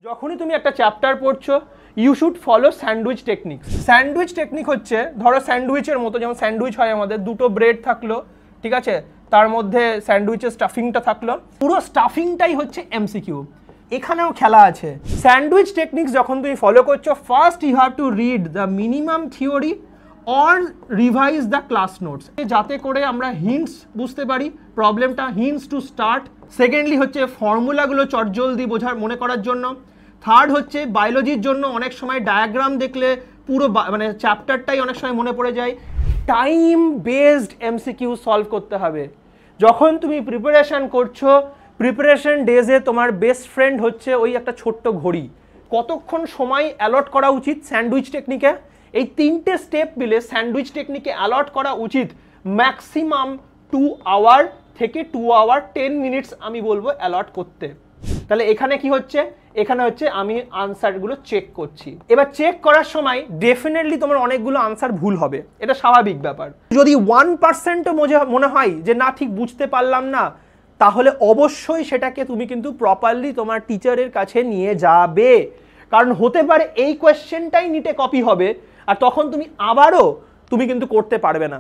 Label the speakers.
Speaker 1: যখনই তুমি একটা চ্যাপ্টার পড়ছো you should follow sandwich technique. Sandwich technique হচ্ছে, ধরো স্যান্ডউইচের মতো, যেমন স্যান্ডউইচ হয় আমাদের, দুটো ব্রেড থাকলো, ঠিক আছে, তার মধ্যে স্যান্ডউইচের স্টাফিংটা থাকলো, পুরো স্টাফিংটাই হচ্ছে এমসিকিউ। এখানেও খেলা আছে। স্যান্ডউইচ টেকনিক্স যখন তুমি ফলো করছো, first you have to read the minimum theory or revise the class notes, যাতে করে আমরা হিন্টস বুঝতে পারি প্রবলেমটা, হিন্টস টু স্টার্ট। সেকেন্ডলি হচ্ছে ফর্মুলাগুলো চটজলদি বোঝার মনে করার জন্য। থার্ড হচ্ছে বায়োলজির জন্য অনেক সময় ডায়াগ্রাম দেখলে পুরো মানে চ্যাপ্টারটাই অনেক সময় মনে পড়ে যায়। টাইম বেসড এমসিকিউ সলভ করতে হবে। যখন তুমি প্রিপারেশান করছো, প্রিপারেশন ডেজে তোমার বেস্ট ফ্রেন্ড হচ্ছে ওই একটা ছোট্ট ঘড়ি। কতক্ষণ সময় অ্যালট করা উচিত স্যান্ডউইচ টেকনিকে? এই তিনটে স্টেপ মিলে স্যান্ডউইচ টেকনিকে অ্যালট করা উচিত ম্যাক্সিমাম 2 আওয়ার থেকে 2 আওয়ার 10 মিনিটস আমি বলবো অ্যালট করতে। তাহলে এখানে কি হচ্ছে, এখানে হচ্ছে আমি আনসারগুলো চেক করছি। এবার চেক করার সময় ডেফিনেটলি তোমার অনেকগুলো আনসার ভুল হবে, এটা স্বাভাবিক ব্যাপার। যদি 1%ও মনে হয় যে না ঠিক বুঝতে পারলাম না, তাহলে অবশ্যই সেটাকে তুমি কিন্তু প্রপারলি তোমার টিচারের কাছে নিয়ে যাবে। কারণ হতে পারে এই কোয়েশ্চেনটাই নিটে কপি হবে, আর তখন তুমি আবারও তুমি কিন্তু করতে পারবে না।